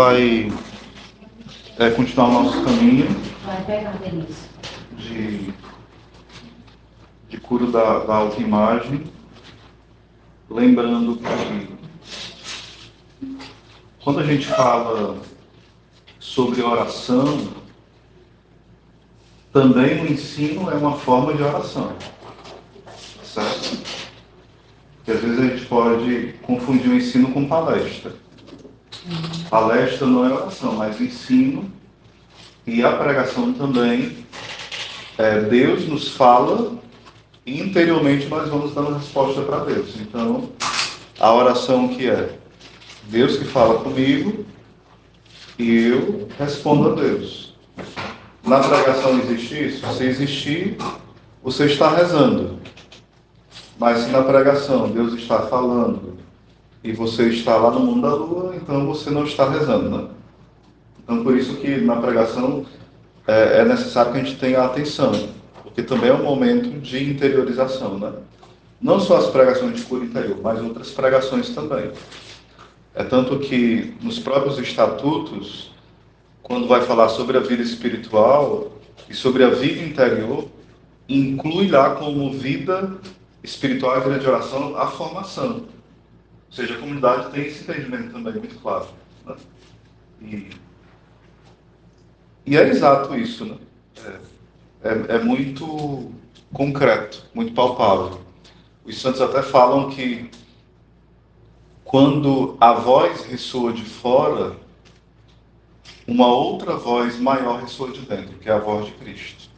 Vai continuar o nosso caminho Vai pegar, Denise. de cura da autoimagem, lembrando que quando a gente fala sobre oração, também o ensino é uma forma de oração, certo? Porque às vezes a gente pode confundir o ensino com palestra. Palestra não é oração, mas ensino e a pregação também. Deus nos fala e interiormente nós vamos dando resposta para Deus. Então, a oração que é Deus que fala comigo e eu respondo a Deus. Na pregação existe isso? Se existir, você está rezando. Mas se na pregação Deus está falando e você está lá no mundo da lua, então você não está rezando, né? Então, por isso que na pregação é necessário que a gente tenha atenção, porque também é um momento de interiorização, né? Não só as pregações de cura interior, mas outras pregações também. É tanto que nos próprios estatutos, quando vai falar sobre a vida espiritual e sobre a vida interior, inclui lá como vida espiritual e vida de oração a formação. Ou seja, a comunidade tem esse entendimento também muito claro, né? E é exato isso, né? É muito concreto, muito palpável. Os santos até falam que quando a voz ressoa de fora, uma outra voz maior ressoa de dentro, que é a voz de Cristo.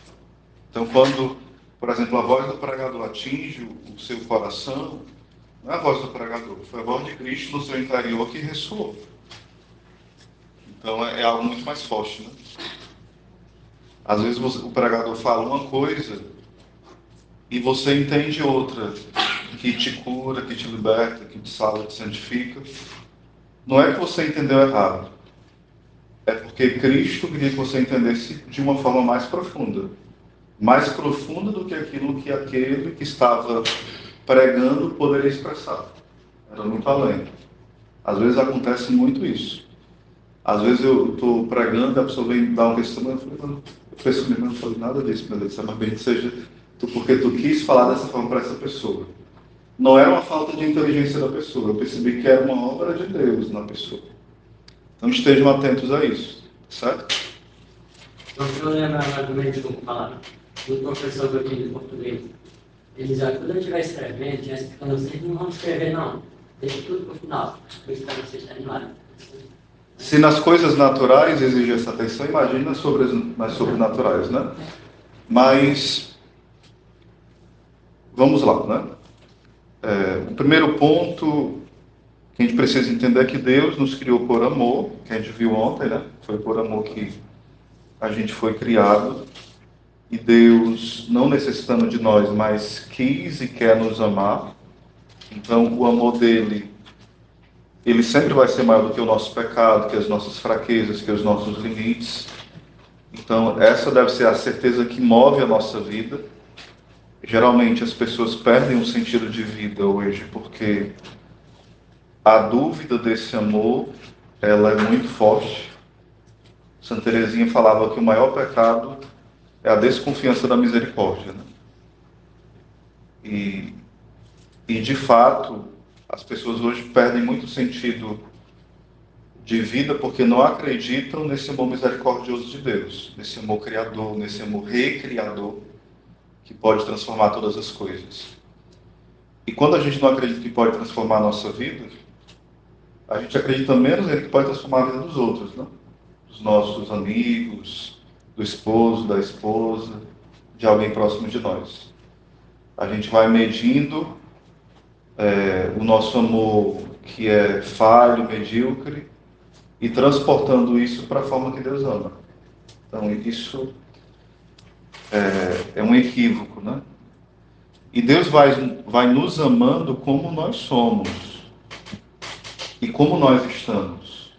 Então, quando, por exemplo, a voz do pregador atinge o seu coração, não é a voz do pregador, foi a voz de Cristo no seu interior que ressoou. Então, é algo muito mais forte, né? Às vezes o pregador fala uma coisa e você entende outra, que te cura, que te liberta, que te salva, te santifica. Não é que você entendeu errado, é porque Cristo queria que você entendesse de uma forma mais profunda do que aquilo que aquele que estava pregando poderia expressar. Era muito além. Às vezes acontece muito isso. Às vezes eu estou pregando, a pessoa vem dar um testemunho, eu penso mesmo, não falei nada disso, meu Deus, mas bem seja porque tu quis falar dessa forma para essa pessoa. Não era uma falta de inteligência da pessoa, eu percebi que era uma obra de Deus na pessoa. Então estejam atentos a isso, certo? Não estou lembrando mais ou menos como falar do professor que eu tive de português. Ele dizia, quando eu estiver escrevendo, tinha explicando, vocês não vão escrever não, deixa tudo para o final, depois para vocês terminarem. Se nas coisas naturais exige essa atenção, imagina nas sobrenaturais, né? Mas, vamos lá, né? O primeiro ponto que a gente precisa entender é que Deus nos criou por amor, que a gente viu ontem, né? Foi por amor que a gente foi criado. E Deus, não necessitando de nós, mas quis e quer nos amar. Então, o amor dele, ele sempre vai ser maior do que o nosso pecado, que as nossas fraquezas, que os nossos limites. Então, essa deve ser a certeza que move a nossa vida. Geralmente, as pessoas perdem o sentido de vida hoje porque a dúvida desse amor, ela é muito forte. Santa Teresinha falava que o maior pecado é a desconfiança da misericórdia, né? E de fato, as pessoas hoje perdem muito sentido de vida porque não acreditam nesse amor misericordioso de Deus, nesse amor criador, nesse amor recriador que pode transformar todas as coisas. E quando a gente não acredita que pode transformar a nossa vida, a gente acredita menos nele que pode transformar a vida dos outros, né? Dos nossos amigos, do esposo, da esposa, de alguém próximo de nós. A gente vai medindo o nosso amor que é falho, medíocre, e transportando isso para a forma que Deus ama. Então, isso é um equívoco, né? E Deus vai nos amando como nós somos e como nós estamos.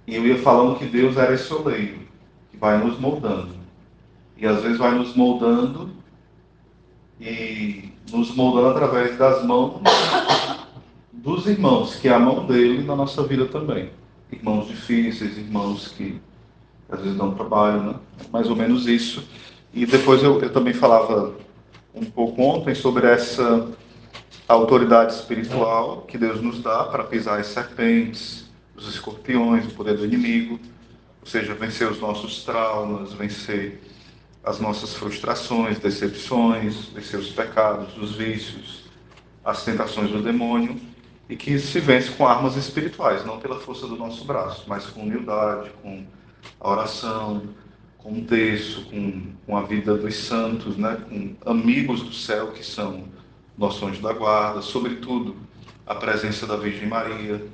E eu ia falando que Deus era esse oleiro, que vai nos moldando. E às vezes vai nos moldando e nos moldando através das mãos dos irmãos, que é a mão dele na nossa vida também. irmãos difíceis, irmãos que às vezes dão trabalho, né? Mais ou menos isso. E depois eu também falava um pouco ontem sobre essa autoridade espiritual que Deus nos dá para pisar as serpentes, os escorpiões, o poder do inimigo, ou seja, vencer os nossos traumas, vencer as nossas frustrações, decepções, vencer os pecados, os vícios, as tentações do demônio, e que se vence com armas espirituais, não pela força do nosso braço, mas com humildade, com a oração, com o terço, com a vida dos santos, né? Com amigos do céu que são nosso anjo da guarda, sobretudo a presença da Virgem Maria,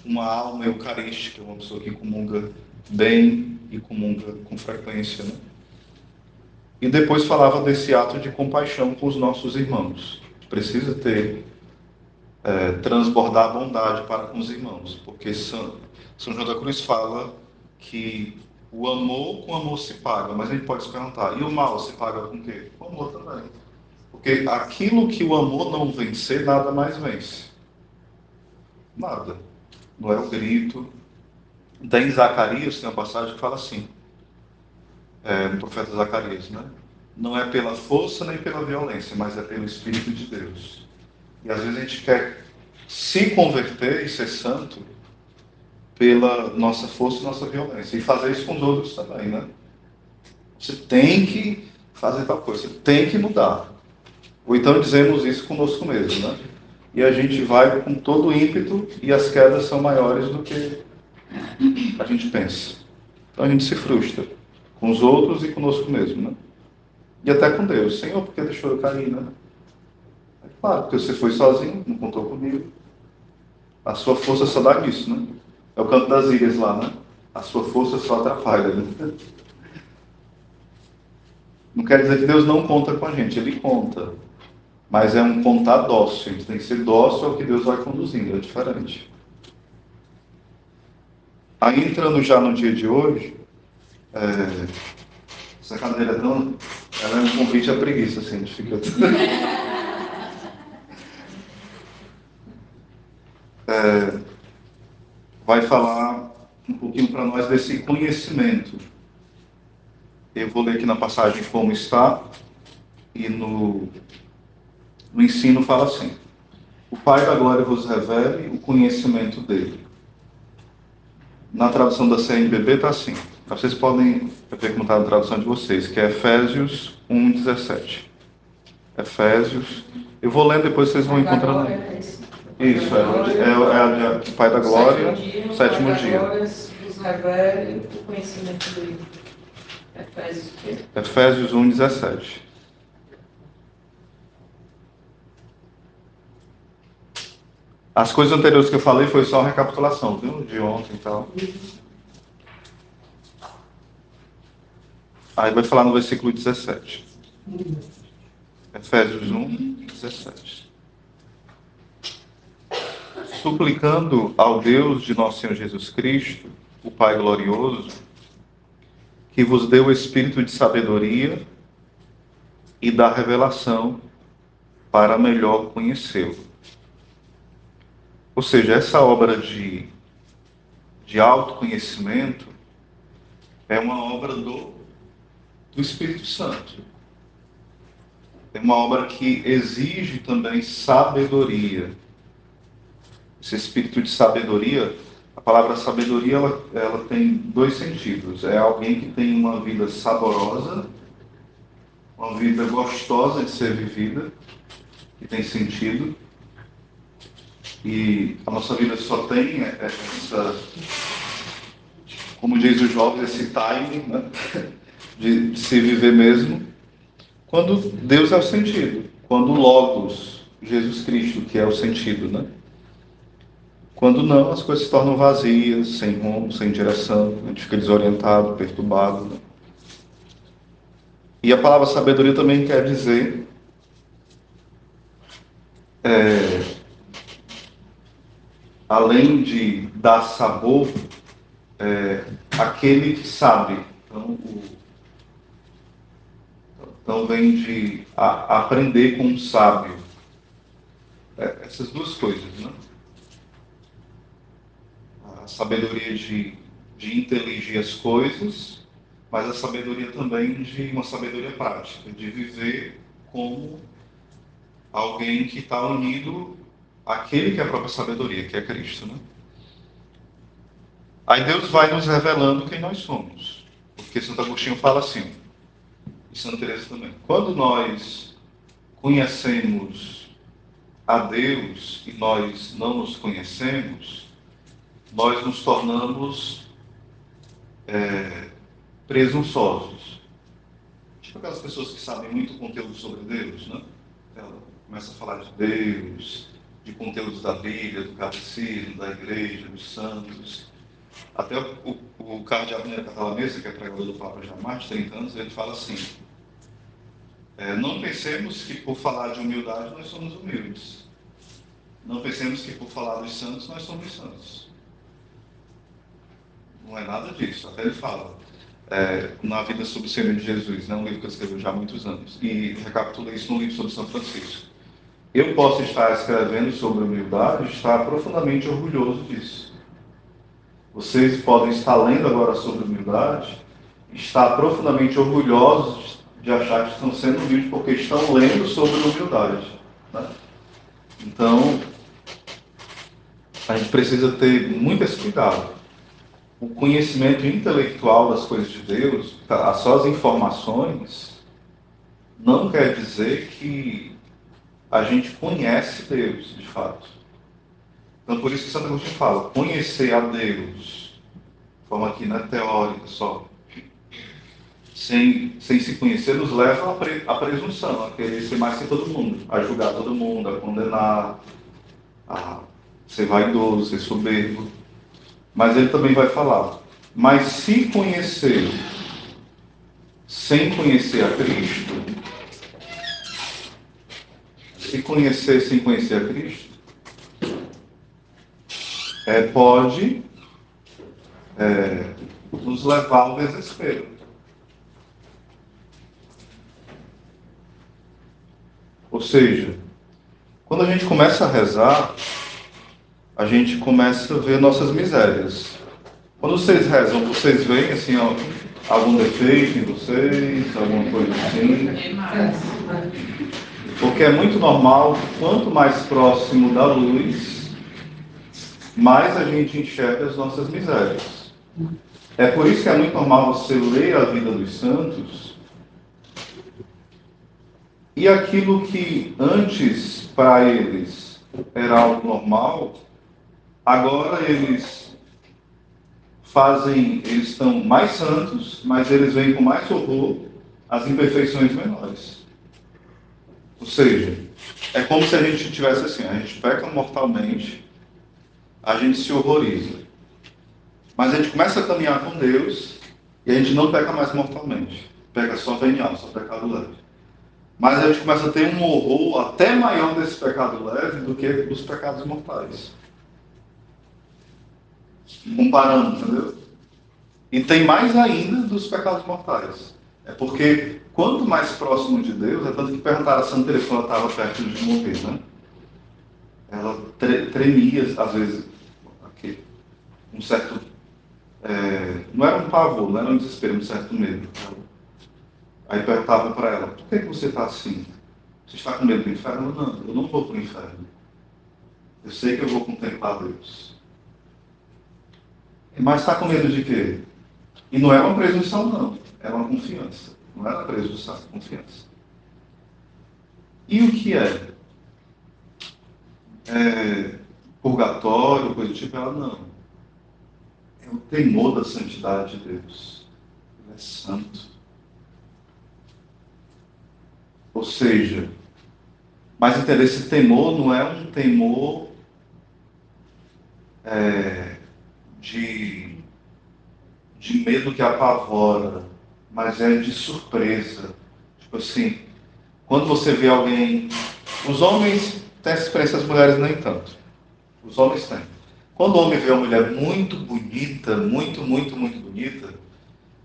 uma alma eucarística, uma pessoa que comunga bem e comunga com frequência, né? E depois falava desse ato de compaixão com os nossos irmãos. Precisa ter, transbordar a bondade para com os irmãos, porque São João da Cruz fala que o amor com amor se paga, mas a gente pode se perguntar, e o mal se paga com o quê? Com amor também. Porque aquilo que o amor não vencer, nada mais vence. Nada. Não é o grito. Tem Zacarias, tem uma passagem que fala assim, no profeta Zacarias, né? Não é pela força nem pela violência, mas é pelo Espírito de Deus. E às vezes a gente quer se converter e ser santo pela nossa força e nossa violência. E fazer isso com os outros também, né? Você tem que fazer tal coisa, você tem que mudar. Ou então dizemos isso conosco mesmo, né? E a gente vai com todo o ímpeto e as quedas são maiores do que a gente pensa. Então a gente se frustra com os outros e conosco mesmo, né? E até com Deus. Senhor, por que deixou eu cair, né? É claro, porque você foi sozinho, não contou comigo. A sua força só dá nisso, né? É o canto das ilhas lá, né? A sua força só atrapalha, né? Não quer dizer que Deus não conta com a gente, Ele conta. Mas é um contar dócil. A gente tem que ser dócil ao que Deus vai conduzindo, é diferente. Aí entrando já no dia de hoje, essa cadeira ela é um convite à preguiça, assim, a gente fica... vai falar um pouquinho para nós desse conhecimento. Eu vou ler aqui na passagem como está, e no ensino fala assim: o Pai da Glória vos revele o conhecimento dele. Na tradução da CNBB está assim. Vocês podem ver como está na tradução de vocês, que é Efésios 1:17. Efésios. Eu vou lendo, depois vocês vão encontrando. Isso, é o Pai da Glória, o sétimo dia. Nos revele o conhecimento dele. Efésios 1:17. As coisas anteriores que eu falei foi só uma recapitulação, viu? De ontem e tal. Aí vai falar no versículo 17. Efésios 1:17. Suplicando ao Deus de nosso Senhor Jesus Cristo, o Pai glorioso, que vos dê o espírito de sabedoria e da revelação para melhor conhecê-lo. Ou seja, essa obra de autoconhecimento é uma obra do Espírito Santo. É uma obra que exige também sabedoria. Esse espírito de sabedoria, a palavra sabedoria, ela tem dois sentidos. É alguém que tem uma vida saborosa, uma vida gostosa de ser vivida, que tem sentido. E a nossa vida só tem essa, como diz o jovem, esse timing, né? de se viver mesmo, quando Deus é o sentido, quando o Logos, Jesus Cristo, que é o sentido, né? Quando não, as coisas se tornam vazias, sem rumo, sem direção, a gente fica desorientado, perturbado, né? E a palavra sabedoria também quer dizer além de dar sabor, aquele que sabe. Então vem de aprender com um sábio. Essas duas coisas, né? sabedoria de inteligir as coisas, mas a sabedoria também de uma sabedoria prática, de viver como alguém que está unido àquele que é a própria sabedoria, que é Cristo, né? Aí Deus vai nos revelando quem nós somos. Porque Santo Agostinho fala assim, e Santa Teresa também. Quando nós conhecemos a Deus e nós não nos conhecemos, nós nos tornamos presunçosos. Tipo aquelas pessoas que sabem muito conteúdo sobre Deus, né? Ela começa a falar de Deus, de conteúdos da Bíblia, do catecismo, da igreja, dos santos. Até o cardeal Cantalamessa, que é pregador do Papa já há mais de 30 anos, ele fala assim, não pensemos que por falar de humildade nós somos humildes. Não pensemos que por falar dos santos nós somos santos. Não é nada disso. Até ele fala, na Vida sobre o Senhor de Jesus, né, um livro que eu escrevi já há muitos anos, e recapitulei isso no livro sobre São Francisco. Eu posso estar escrevendo sobre humildade e estar profundamente orgulhoso disso. Vocês podem estar lendo agora sobre humildade e estar profundamente orgulhosos de achar que estão sendo humildes porque estão lendo sobre humildade, né? Então, a gente precisa ter muito esse cuidado. O conhecimento intelectual das coisas de Deus, só as informações, não quer dizer que a gente conhece Deus, de fato. Então, por isso que Santo Agostinho fala, conhecer a Deus, de forma que não é teórica só, sem se conhecer, nos leva à presunção, a querer ser mais que todo mundo, a julgar todo mundo, a condenar, a ser vaidoso, ser soberbo. Mas ele também vai falar, mas se conhecer sem conhecer a Cristo, se conhecer sem conhecer a Cristo, pode nos levar ao desespero. Ou seja, quando a gente começa a rezar, a gente começa a ver nossas misérias. Quando vocês rezam, vocês veem assim, algum defeito em vocês, alguma coisa assim? Porque é muito normal, quanto mais próximo da luz, mais a gente enxerga as nossas misérias. É por isso que é muito normal você ler a vida dos santos e aquilo que antes para eles era algo normal, agora eles estão mais santos, mas eles veem com mais horror as imperfeições menores. Ou seja, é como se a gente tivesse assim, a gente peca mortalmente, a gente se horroriza. Mas a gente começa a caminhar com Deus e a gente não peca mais mortalmente. Peca só venial, só pecado leve. Mas a gente começa a ter um horror até maior desse pecado leve do que dos pecados mortais. Comparando, entendeu? E tem mais ainda dos pecados mortais. É porque quanto mais próximo de Deus, é tanto que perguntaram a Santa Teresa quando ela estava perto de morrer, né? Ela tremia, às vezes, um certo... não era um pavor, não era um desespero, um certo medo. Aí perguntavam para ela, por que você está assim? Você está com medo do inferno? Não, eu não vou para o inferno. Eu sei que eu vou contemplar Deus. Mas está com medo de quê? E não é uma presunção, não. É uma confiança. Não era presunção, é confiança. E o que é? Purgatório, coisa do tipo? Ela não. É o temor da santidade de Deus. Ele é santo. Ou seja, mas entender, esse temor não é um temor de medo que apavora, mas é de surpresa. Tipo assim, quando você vê alguém... Os homens têm essa experiência, as mulheres nem tanto. Os homens têm. Quando o homem vê uma mulher muito bonita, muito bonita,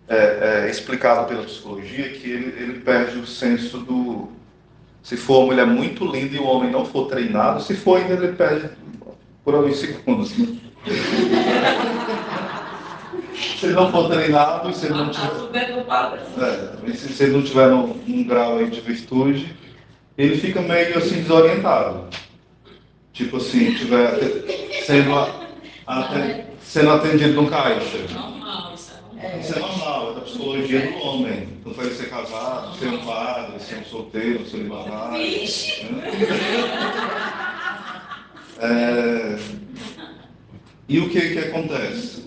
é explicado pela psicologia que ele perde o senso do... Se for uma mulher muito linda e o homem não for treinado, se for ainda ele perde por alguns segundos, né? Se ele não for treinado, se ele não tiver, se ele não tiver num grau aí de virtude, ele fica meio assim desorientado. Tipo assim, estiver sendo atendido no caixa. Isso é normal, é da psicologia do homem. Não vai ser casado, ser um padre, ser um solteiro, um celibatário. E o que acontece?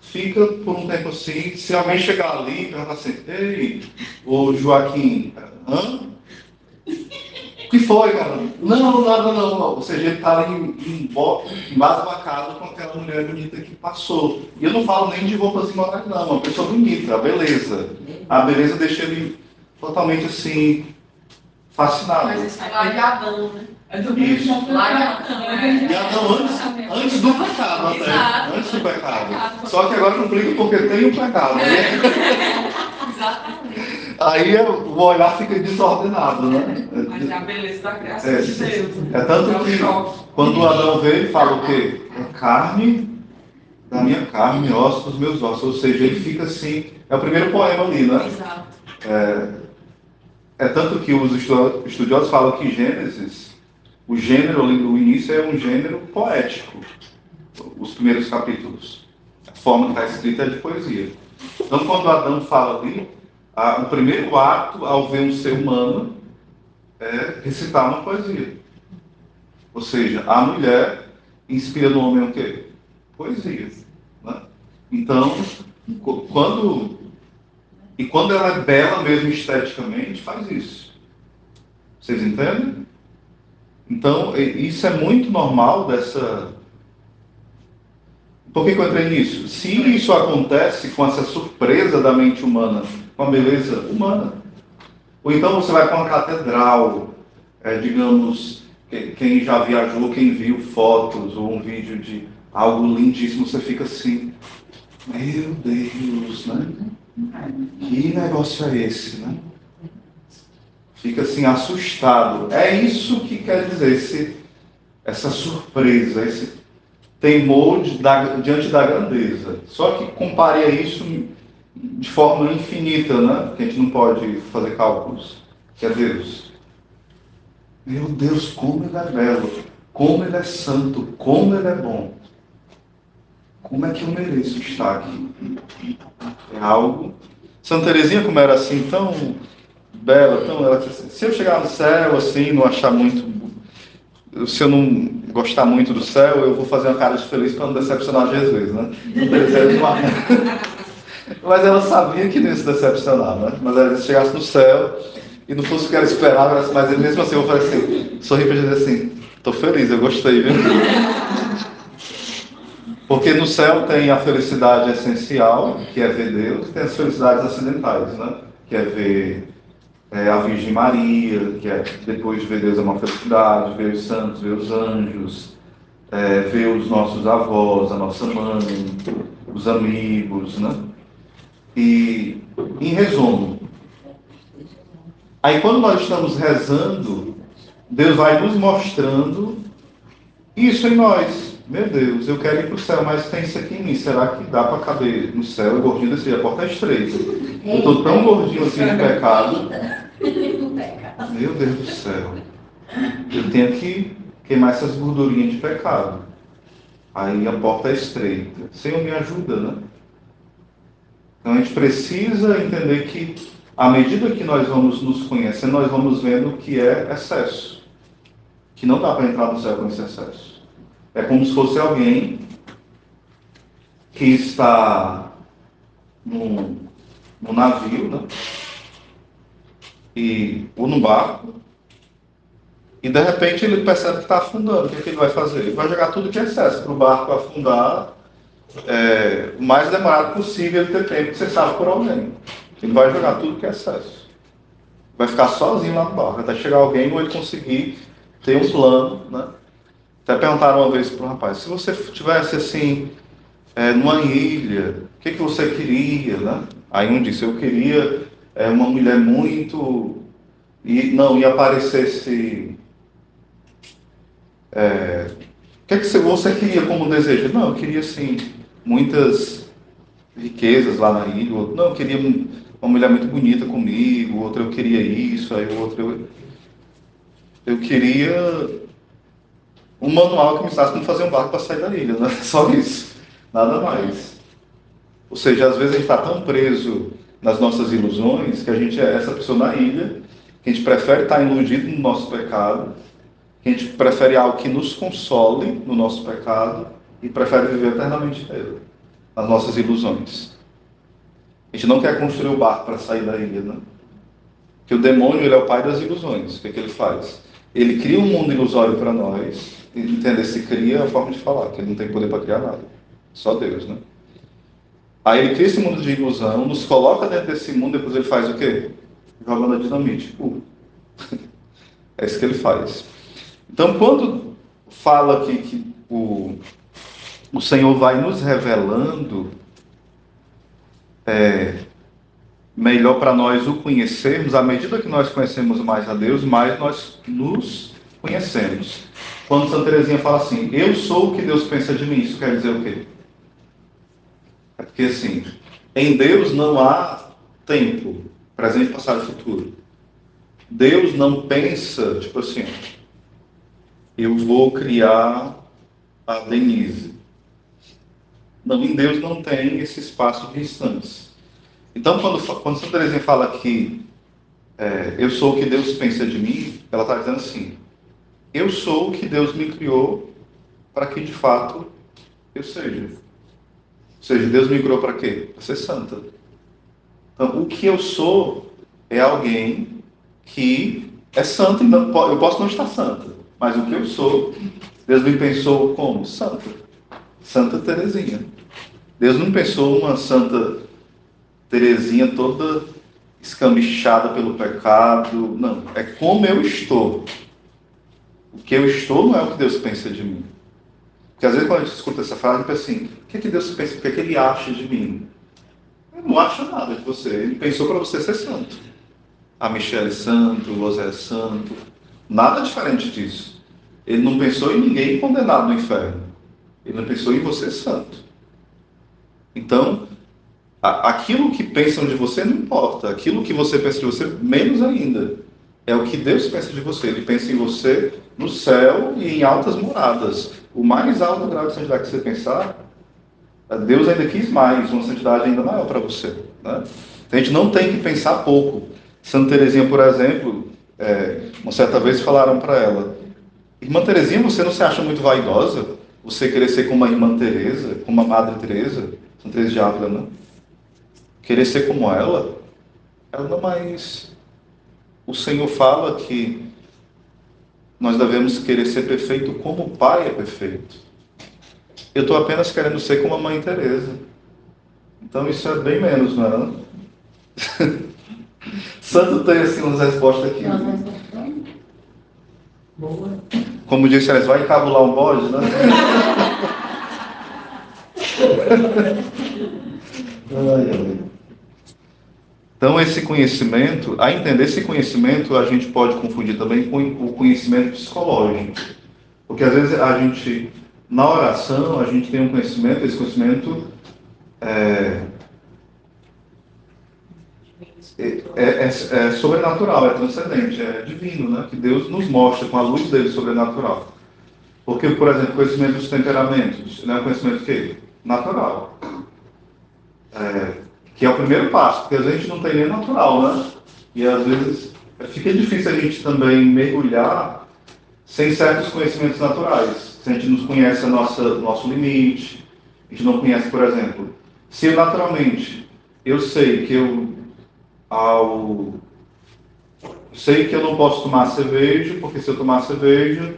Fica por um tempo assim, se alguém chegar ali e perguntar assim, ei, ô Joaquim, hã? O que foi, cara? Não, nada não. Ou seja, ele está ali embasbacado com aquela mulher bonita que passou. E eu não falo nem de roupas imorais, não. Uma pessoa bonita, a beleza. A beleza deixa ele totalmente assim, fascinado. Mas isso é largadão, né? Isso. Largadão, Antes do pecado, até. Exato. Antes do pecado. Só que agora complica porque tem o pecado. Exatamente. Aí o olhar fica desordenado, né? Mas é a beleza da criação de Deus. É tanto que quando o Adão veio, ele fala o quê? É carne da minha carne, ossos dos meus ossos. Ou seja, ele fica assim. É o primeiro poema ali, né? Exato. É tanto que os estudiosos falam que Gênesis, o gênero, o início é um gênero poético. Os primeiros capítulos. A forma que está escrita é de poesia. Então, quando Adão fala ali, o primeiro ato, ao ver um ser humano, é recitar uma poesia. Ou seja, a mulher inspira no homem o quê? Poesia. Né? Então, quando ela é bela mesmo esteticamente, faz isso. Vocês entendem? Então, isso é muito normal dessa... Por que eu entrei nisso? Se isso acontece com essa surpresa da mente humana, com a beleza humana, ou então você vai para uma catedral, digamos, quem já viajou, quem viu fotos ou um vídeo de algo lindíssimo, você fica assim, meu Deus, né? Que negócio é esse, né? Fica assim, assustado. É isso que quer dizer essa surpresa, esse temor diante da grandeza. Só que compare a isso de forma infinita, né? Porque a gente não pode fazer cálculos. Que é Deus. Meu Deus, como Ele é belo, como Ele é santo, como Ele é bom. Como é que eu mereço estar aqui? É algo... Santa Teresinha, como era assim, tão bela, tão... Ela disse assim, se eu chegar no céu, assim, não achar muito... Se eu não gostar muito do céu, eu vou fazer uma cara de feliz para não decepcionar Jesus, né? Mas ela sabia que não ia se decepcionar, né? Mas ela se chegasse no céu e não fosse o que ela esperava, mas mesmo assim eu vou fazer assim, sorrir para dizer assim, estou feliz, eu gostei, viu? Porque no céu tem a felicidade essencial, que é ver Deus, e tem as felicidades acidentais, né? Que é ver a Virgem Maria, que é depois de ver Deus é uma felicidade, ver os santos, ver os anjos, ver os nossos avós, a nossa mãe, os amigos, né? E, em resumo, aí quando nós estamos rezando, Deus vai nos mostrando isso em nós. Meu Deus, eu quero ir para o céu, mas tem isso aqui em mim. Será que dá para caber no céu? Gordinho desse dia, a porta é estreita. Eu estou tão gordinho assim de pecado. Meu Deus do céu. Eu tenho que queimar essas gordurinhas de pecado. Aí a porta é estreita. Senhor, me ajuda, né? Então a gente precisa entender que, à medida que nós vamos nos conhecendo, nós vamos vendo o que é excesso. Que não dá para entrar no céu com esse excesso. É como se fosse alguém que está num navio, né? Ou num barco, e de repente ele percebe que está afundando. O que ele vai fazer? Ele vai jogar tudo que é excesso para o barco afundar o mais demorado possível, ele ter tempo de ser salvo por alguém. Ele vai jogar tudo que é excesso. Vai ficar sozinho lá no barco, até chegar alguém ou ele conseguir ter um plano, né? Até perguntaram uma vez para um rapaz, se você estivesse assim, numa ilha, o que você queria, né? Aí um disse, eu queria uma mulher muito... E aparecesse... que você queria como desejo? Não, eu queria, assim, muitas riquezas lá na ilha. Não, eu queria uma mulher muito bonita comigo. Outra, eu queria isso. Aí o outro, eu queria um manual que me ensinasse como fazer um barco para sair da ilha, né? Só isso, nada mais. Ou seja, às vezes a gente está tão preso nas nossas ilusões que a gente é essa pessoa na ilha, que a gente prefere estar iludido no nosso pecado, que a gente prefere algo que nos console no nosso pecado e prefere viver eternamente nele, nas nossas ilusões. A gente não quer construir o barco para sair da ilha, né? Porque o demônio, ele é o pai das ilusões. O que é que ele faz? Ele cria um mundo ilusório para nós. Entender, se cria é a forma de falar, que ele não tem poder para criar nada. Só Deus, né? Aí ele cria esse mundo de ilusão, nos coloca dentro desse mundo, depois ele faz o quê? Jogando a dinamite. É isso que ele faz. Então, quando fala aqui que o Senhor vai nos revelando, melhor para nós o conhecermos, à medida que nós conhecemos mais a Deus, mais nós nos conhecemos. Quando Santa Teresinha fala assim, eu sou o que Deus pensa de mim, isso quer dizer o quê? É porque assim, em Deus não há tempo, presente, passado e futuro. Deus não pensa, tipo assim, eu vou criar a Denise. Não, em Deus não tem esse espaço de instantes. Então, quando Santa Teresinha fala que eu sou o que Deus pensa de mim, ela está dizendo assim, eu sou o que Deus me criou para que, de fato, eu seja. Ou seja, Deus me criou para quê? Para ser santa. Então, o que eu sou é alguém que é santo, eu posso não estar santa, mas o que eu sou, Deus me pensou como? Santa. Santa Teresinha. Deus não pensou uma Santa Teresinha toda escamichada pelo pecado. Não, é como eu estou. O que eu estou não é o que Deus pensa de mim. Porque às vezes quando a gente escuta essa frase, a gente pensa assim, o que Deus pensa, o que Ele acha de mim? Ele não acha nada de você, Ele pensou para você ser santo. A Michelle é santo, o José é santo, nada diferente disso. Ele não pensou em ninguém condenado no inferno. Ele não pensou em você santo. Então, aquilo que pensam de você não importa. Aquilo que você pensa de você, menos ainda. É o que Deus pensa de você. Ele pensa em você no céu e em altas moradas. O mais alto grau de santidade que você pensar, Deus ainda quis mais, uma santidade ainda maior para você. Né? Então, a gente não tem que pensar pouco. Santa Teresinha, por exemplo, uma certa vez falaram para ela, Irmã Teresinha, você não se acha muito vaidosa? Você querer ser como a Irmã Teresa, como a Madre Teresa, Santa Teresa de Ávila, né? Querer ser como ela? Ela não, mas o Senhor fala que nós devemos querer ser perfeito como o Pai é perfeito. Eu estou apenas querendo ser como a Mãe Teresa. Então isso é bem menos, não é? Não? Santo tem assim umas respostas aqui. Boa. Como disse, eles vai encabular um bode, né? Então esse conhecimento, a entender esse conhecimento, a gente pode confundir também com o conhecimento psicológico. Porque às vezes a gente, na oração, a gente tem um conhecimento, esse conhecimento é sobrenatural, é transcendente, é divino, né? Que Deus nos mostra com a luz dele sobrenatural. Porque, por exemplo, o conhecimento dos temperamentos, não é um conhecimento que natural. Que é o primeiro passo, porque às vezes a gente não tem nem natural, né? E às vezes fica difícil a gente também mergulhar sem certos conhecimentos naturais. Se a gente não conhece nosso limite, a gente não conhece, por exemplo, se eu naturalmente eu sei que eu não posso tomar cerveja, porque se eu tomar cerveja,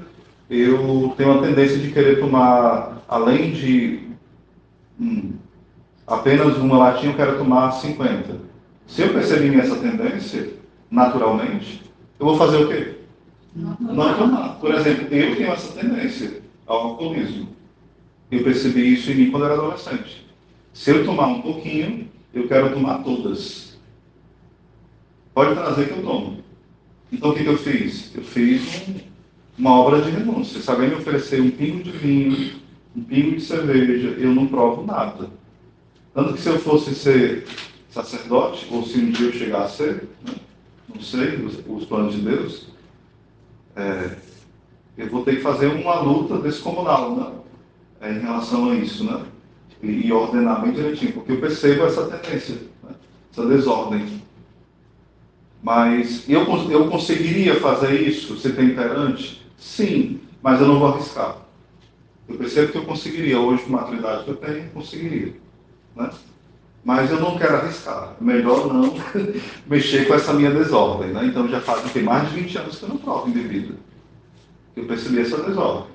eu tenho uma tendência de querer tomar, além de apenas uma latinha, eu quero tomar 50. Se eu perceber minha essa tendência, naturalmente, eu vou fazer o quê? Não tomar. Por exemplo, eu tenho essa tendência ao alcoolismo. Eu percebi isso em mim quando eu era adolescente. Se eu tomar um pouquinho, eu quero tomar todas. Pode trazer que eu tomo. Então o que eu fiz? Eu fiz uma obra de renúncia. Se alguém me oferecer um pingo de vinho, um pingo de cerveja, eu não provo nada. Tanto que se eu fosse ser sacerdote, ou se um dia eu chegar a ser, né, não sei, os planos de Deus, eu vou ter que fazer uma luta descomunal, né, em relação a isso, né, e ordenar bem direitinho, porque eu percebo essa tendência, né, essa desordem. Mas eu conseguiria fazer isso, ser temperante? Sim, mas eu não vou arriscar. Eu percebo que eu conseguiria, hoje, com a maturidade que eu tenho, conseguiria, né? Mas eu não quero arriscar. É melhor não mexer com essa minha desordem, né? Então já tem mais de 20 anos que eu não provo indevida. Eu percebi essa desordem.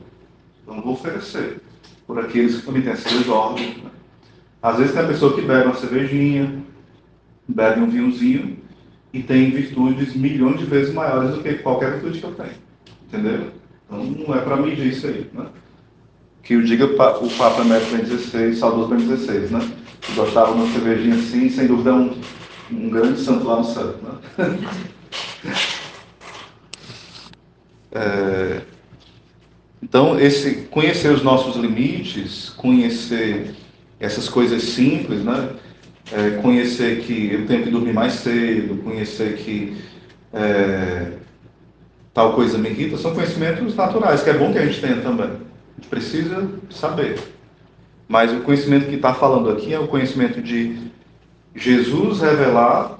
Então eu vou oferecer por aqueles que também têm essa desordem, né? Às vezes tem a pessoa que bebe uma cervejinha, bebe um vinhozinho e tem virtudes milhões de vezes maiores do que qualquer virtude que eu tenho. Entendeu? Então não é para medir isso aí, né? Que o diga o Papa Emérito Bento XVI, saudoso Bento XVI, né? Que gostava de uma cervejinha assim, sem dúvida um grande santo lá no céu, né? Então, conhecer os nossos limites, conhecer essas coisas simples, né? Conhecer que eu tenho que dormir mais cedo, conhecer que tal coisa me irrita, são conhecimentos naturais, que é bom que a gente tenha também. A gente precisa saber. Mas o conhecimento que está falando aqui é o conhecimento de Jesus revelar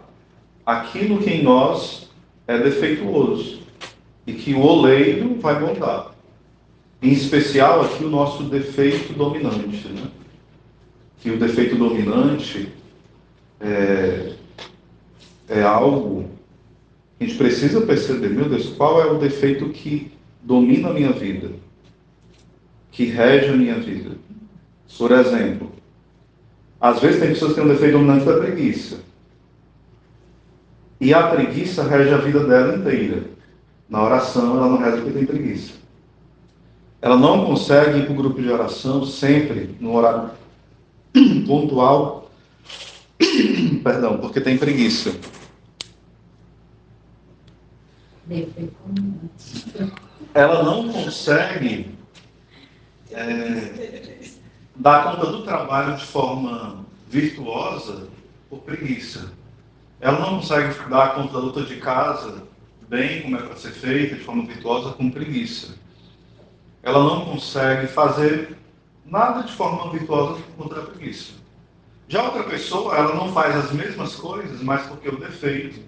aquilo que em nós é defeituoso e que o oleiro vai moldar. Em especial aqui o nosso defeito dominante, né? Que o defeito dominante é algo que a gente precisa perceber. Meu Deus, qual é o defeito que domina a minha vida? Que rege a minha vida? Por exemplo, às vezes tem pessoas que têm um defeito dominante da preguiça. E a preguiça rege a vida dela inteira. Na oração, ela não reza porque tem preguiça. Ela não consegue ir para o grupo de oração sempre no horário pontual, perdão, porque tem preguiça. Ela não consegue dar conta do trabalho de forma virtuosa por preguiça. Ela não consegue dar conta da luta de casa bem, como é para ser feita, de forma virtuosa, com preguiça. Ela não consegue fazer nada de forma virtuosa contra a preguiça. Já outra pessoa, ela não faz as mesmas coisas, mas porque o defeito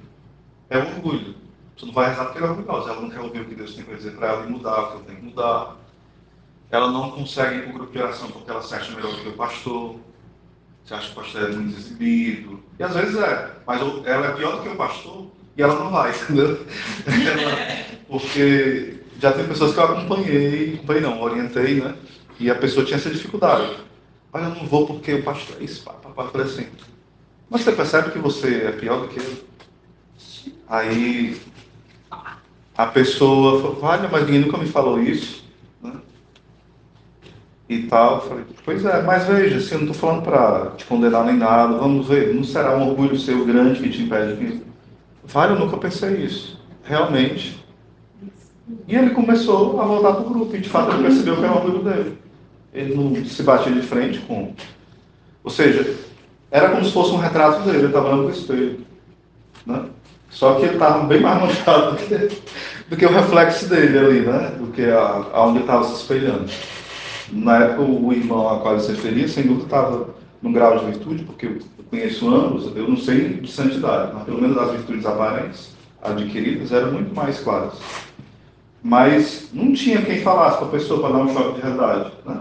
é o orgulho. Você não vai rezar porque ela é orgulhosa, ela não quer ouvir o que Deus tem para dizer para ela e mudar o que eu tenho que mudar. Ela não consegue ir para o grupo de oração porque ela se acha melhor do que o pastor. Você acha que o pastor é muito exibido. E às vezes mas ela é pior do que o pastor e ela não vai, entendeu? Porque já tem pessoas que eu acompanhei não, orientei, né? E a pessoa tinha essa dificuldade. Olha, eu não vou porque o pastor é isso, papai, por assim. Mas você percebe que você é pior do que ele? Aí a pessoa falou, olha, mas ninguém nunca me falou isso, né? E tal, eu falei, pois é, mas veja, se eu não estou falando para te condenar nem nada, vamos ver, não será um orgulho seu grande que te impede de... Vale, eu nunca pensei isso, realmente. E ele começou a voltar para o grupo, e de fato ele percebeu que era o orgulho dele. Ele não se batia de frente com... Ou seja, era como se fosse um retrato dele, ele estava olhando para o espelho, né? Só que ele estava bem mais manchado do que o reflexo dele ali, né? Do que aonde ele estava se espelhando. Na época, o irmão a qual ele se referia, sem dúvida, estava num grau de virtude, porque eu conheço ambos, eu não sei de santidade, mas pelo menos as virtudes aparentes adquiridas eram muito mais claras. Mas não tinha quem falasse para a pessoa para dar um choque de realidade, né?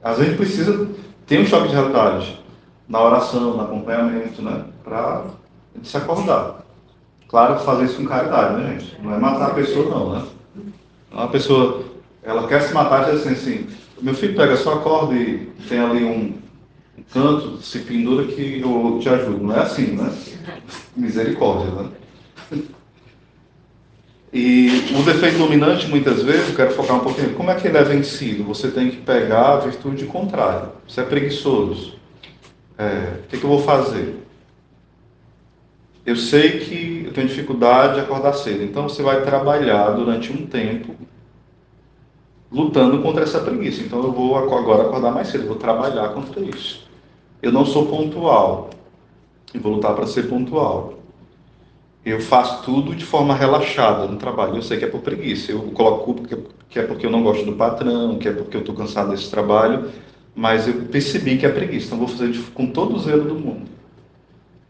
Às vezes precisa ter um choque de realidade na oração, no acompanhamento, né? Para se acordar. Claro, fazer isso com caridade, né, gente? Não é matar a pessoa, não, né? A pessoa, ela quer se matar e diz assim, meu filho, pega só a corda e tem ali um canto, se pendura que eu te ajudo. Não é assim, né? Misericórdia, né? E o defeito dominante, muitas vezes, eu quero focar um pouquinho, como é que ele é vencido? Você tem que pegar a virtude contrária. Você é preguiçoso. O que eu vou fazer? Eu sei que eu tenho dificuldade de acordar cedo, então você vai trabalhar durante um tempo lutando contra essa preguiça. Então eu vou agora acordar mais cedo, vou trabalhar contra isso. Eu não sou pontual e vou lutar para ser pontual. Eu faço tudo de forma relaxada no trabalho. Eu sei que é por preguiça. Eu coloco culpa que é porque eu não gosto do patrão, que é porque eu estou cansado desse trabalho, mas eu percebi que é preguiça. Então vou fazer com todo o zelo do mundo.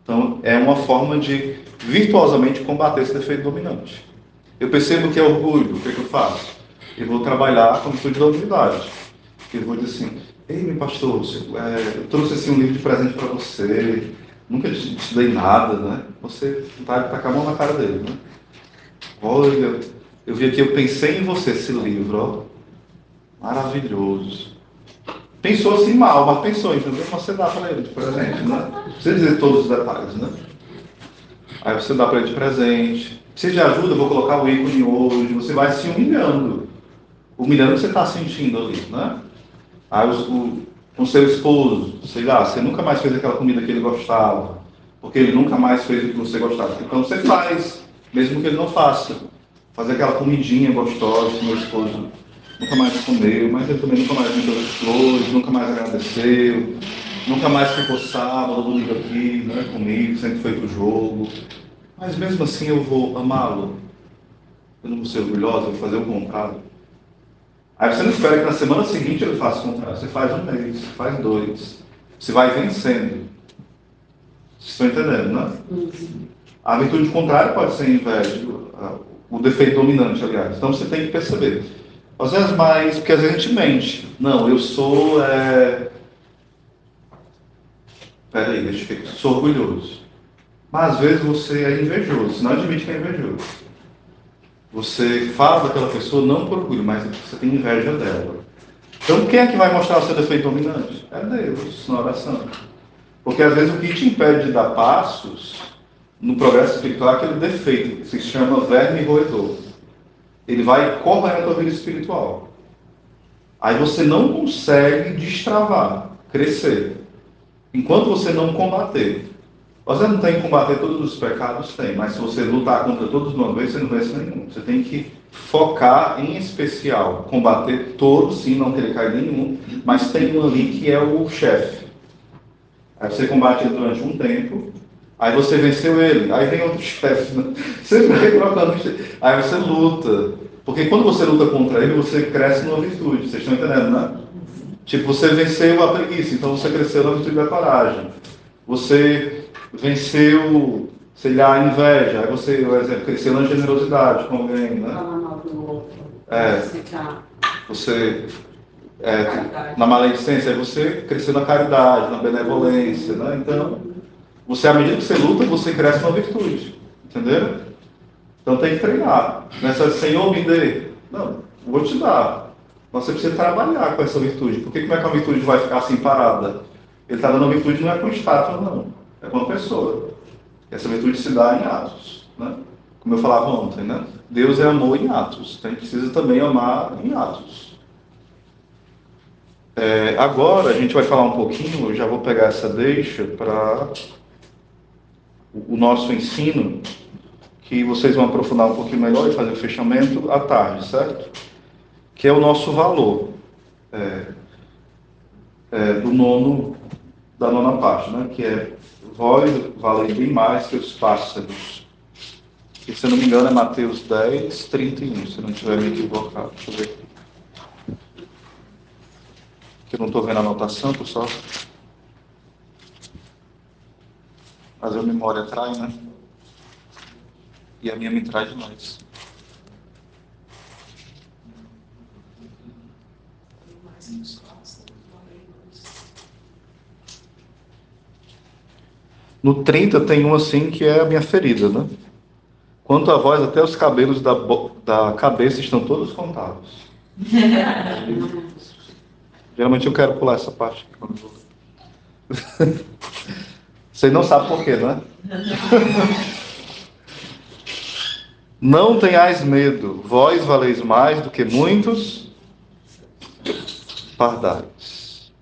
Então é uma forma de virtuosamente combater esse defeito dominante. Eu percebo que é orgulho. O que eu faço? Eu vou trabalhar com atitude da humildade. Eu vou dizer assim: ei, meu pastor, eu trouxe assim, um livro de presente para você. Nunca te dei nada, né? Você tá com a mão na cara dele, né? Olha, eu vi aqui, eu pensei em você, esse livro, ó. Maravilhoso. Pensou assim mal, mas pensou, entendeu? Você dá para ele de presente, né? Não precisa dizer todos os detalhes, né? Aí você dá para ele de presente. Precisa de ajuda, eu vou colocar o ícone hoje. Você vai se humilhando. Humilhando o que você está sentindo ali, né? Aí com seu esposo, sei lá, você nunca mais fez aquela comida que ele gostava, porque ele nunca mais fez o que você gostava. Então você faz, mesmo que ele não faça. Fazer aquela comidinha gostosa que meu esposo nunca mais comeu, mas ele também nunca mais me deu as flores, nunca mais agradeceu, nunca mais ficou sábado, domingo aqui, né, comigo, sempre foi pro jogo. Mas mesmo assim eu vou amá-lo. Eu não vou ser orgulhoso, eu vou fazer o contrário. Aí você não espera que na semana seguinte ele faça o contrário. Você faz um mês, você faz dois. Você vai vencendo. Vocês estão entendendo, né? A virtude contrária pode ser inveja, o defeito dominante, aliás. Então você tem que perceber. Às vezes mais, porque às vezes a gente mente. Não, eu sou... Peraí, deixa eu ver. Sou orgulhoso. Mas às vezes você é invejoso. Você não admite que é invejoso. Você fala daquela pessoa não por orgulho, mas você tem inveja dela. Então, quem é que vai mostrar o seu defeito dominante? É Deus, na oração. Porque, às vezes, o que te impede de dar passos no progresso espiritual é aquele defeito, que se chama verme roedor. Ele vai corroer a tua vida espiritual. Aí você não consegue destravar, crescer. Enquanto você não combater. Você não tem que combater todos os pecados? Tem, mas se você lutar contra todos de uma vez, você não vence nenhum. Você tem que focar em especial, combater todos, sim, não querer cair nenhum, mas tem um ali que é o chefe. Aí você combate ele durante um tempo, aí você venceu ele, aí vem outro chefe, né? Sempre vai trocando. Aí você luta, porque quando você luta contra ele, você cresce numa virtude, vocês estão entendendo, né? Tipo, você venceu a preguiça, então você cresceu na virtude da coragem. Você venceu, sei lá, a inveja, aí você, por exemplo, cresceu na generosidade com alguém, né? Você, na maledicência, aí você cresceu na caridade, na benevolência, né? Então, você, à medida que você luta, você cresce na virtude, entendeu? Então tem que treinar. Nessa, Senhor, me dê. Não, vou te dar. Mas você precisa trabalhar com essa virtude. Porque como é que a virtude vai ficar assim parada? Ele está dando a virtude não é com estátua, não. É com a pessoa. Essa virtude se dá em atos, né? Como eu falava ontem, né? Deus é amor em atos. Então a gente precisa também amar em atos. Agora a gente vai falar um pouquinho, eu já vou pegar essa deixa para o nosso ensino, que vocês vão aprofundar um pouquinho melhor e fazer o fechamento à tarde, certo? Que é o nosso valor da nona parte, né? Que é: vós valeis bem mais que os pássaros. E, se eu não me engano, é Mateus 10, 31, se eu não estiver me equivocado. Deixa eu ver aqui. Que eu não estou vendo a anotação, pessoal. Mas a memória trai, né? E a minha me trai demais. No 30 tem um assim que é a minha ferida, né? Quanto a vós, até os cabelos da cabeça estão todos contados. Geralmente eu quero pular essa parte. Você não sabe por quê, né? Não tenhais medo, vós valeis mais do que muitos pardais.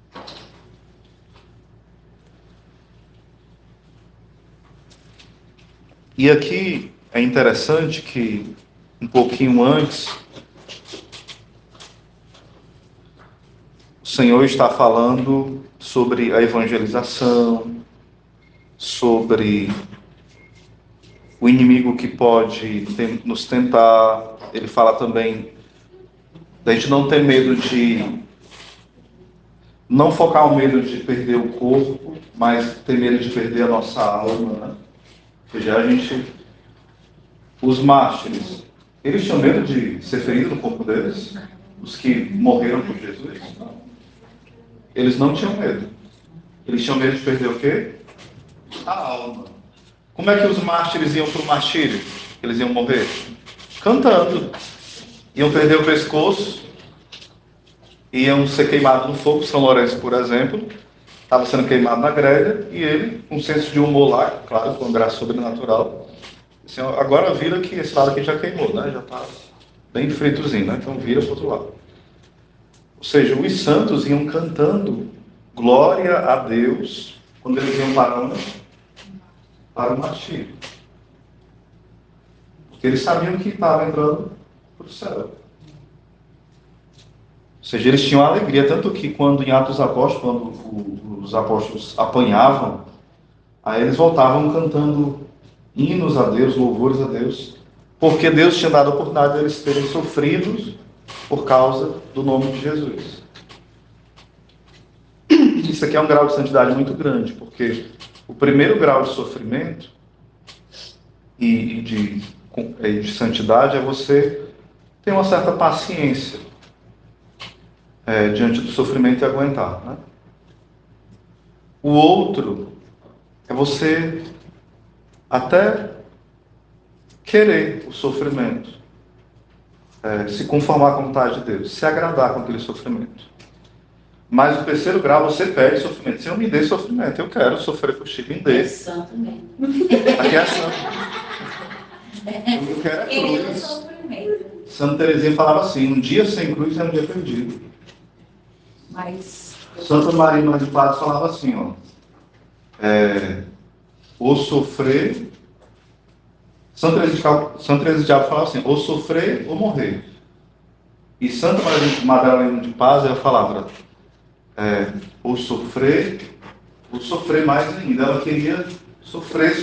E aqui é interessante que, um pouquinho antes, o Senhor está falando sobre a evangelização, sobre o inimigo que pode nos tentar. Ele fala também da gente não ter medo de... Não focar o medo de perder o corpo, mas ter medo de perder a nossa alma, né? Ou seja, a gente... Os mártires, eles tinham medo de ser ferido no corpo deles? Os que morreram por Jesus? Não. Eles não tinham medo. Eles tinham medo de perder o quê? A alma. Como é que os mártires iam para o martírio? Eles iam morrer? Cantando. Iam perder o pescoço, iam ser queimados no fogo. São Lourenço, por exemplo, estava sendo queimado na grelha, e ele, com um senso de humor lá, claro, com graça sobrenatural, assim, agora vira que esse lado aqui já queimou, né? Já está bem fritozinho, né? Então vira para o outro lado. Ou seja, os santos iam cantando glória a Deus quando eles iam para o martírio. Porque eles sabiam que estavam entrando para o céu. Ou seja, eles tinham alegria, tanto que quando em Atos dos Apóstolos, quando os apóstolos apanhavam, aí eles voltavam cantando hinos a Deus, louvores a Deus, porque Deus tinha dado a oportunidade de eles terem sofrido por causa do nome de Jesus. Isso aqui é um grau de santidade muito grande, porque o primeiro grau de sofrimento e de santidade é você ter uma certa paciência diante do sofrimento e aguentar, né? O outro é você até querer o sofrimento, se conformar com a vontade de Deus, se agradar com aquele sofrimento. Mas o terceiro grau, você pede sofrimento. Senhor, me dê sofrimento. Eu quero sofrer por ti, me dê. É santo mesmo. Aqui é santo. Eu quero Querendo cruz. sofrimento. Santa Teresinha falava assim, um dia sem cruz é um dia perdido. Mas Santa Maria Mãe de Paz falava assim, ó, ou sofrer... Santa Teresa de Diabo falava assim, ou sofrer ou morrer. E Santa Maria Madalena de Paz, ela falava, ou sofrer mais ainda. Ela queria sofrer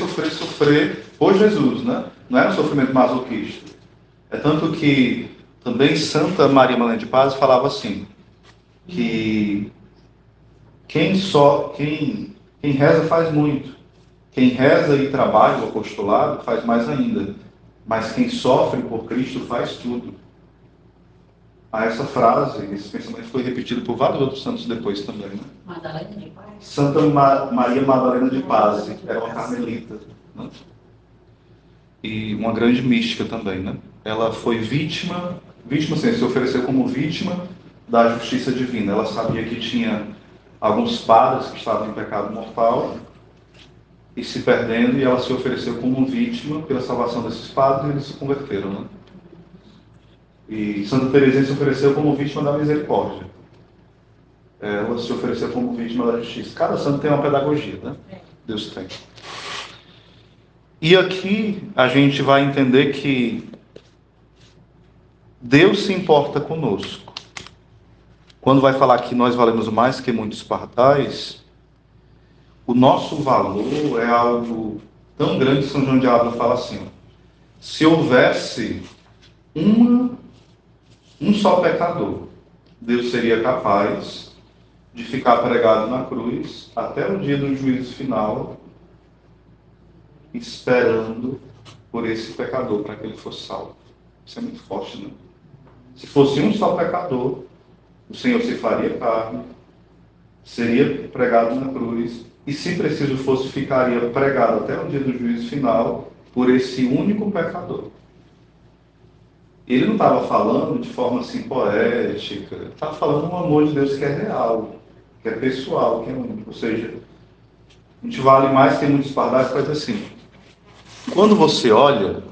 por Jesus, né? Não era um sofrimento masoquista. É tanto que também Santa Maria Madalena de Paz falava assim, que quem reza faz muito. Quem reza e trabalha o apostolado faz mais ainda. Mas quem sofre por Cristo faz tudo. Essa frase, esse pensamento foi repetido por vários outros santos depois também, né? Madalena de Paz. Santa Maria Madalena de Paz era uma carmelita, né? E uma grande mística também, né? Ela foi vítima assim, se ofereceu como vítima da justiça divina. Ela sabia que tinha alguns padres que estavam em pecado mortal e se perdendo, e ela se ofereceu como vítima pela salvação desses padres, e eles se converteram, né? E Santa Teresinha se ofereceu como vítima da misericórdia. Ela se ofereceu como vítima da justiça. Cada santo tem uma pedagogia, né? Deus tem. E aqui a gente vai entender que Deus se importa conosco. Quando vai falar que nós valemos mais que muitos pardais, o nosso valor é algo tão grande que São João de Ávila fala assim, ó, se houvesse um só pecador, Deus seria capaz de ficar pregado na cruz até o dia do juízo final, esperando por esse pecador para que ele fosse salvo. Isso é muito forte, né? Se fosse um só pecador, o Senhor se faria carne, seria pregado na cruz, e se preciso fosse, ficaria pregado até o dia do juízo final por esse único pecador. Ele não estava falando de forma assim poética, ele estava falando um amor de Deus que é real, que é pessoal, que é único. Ou seja, a gente vale mais que muitos pardais, faz assim. Quando você olha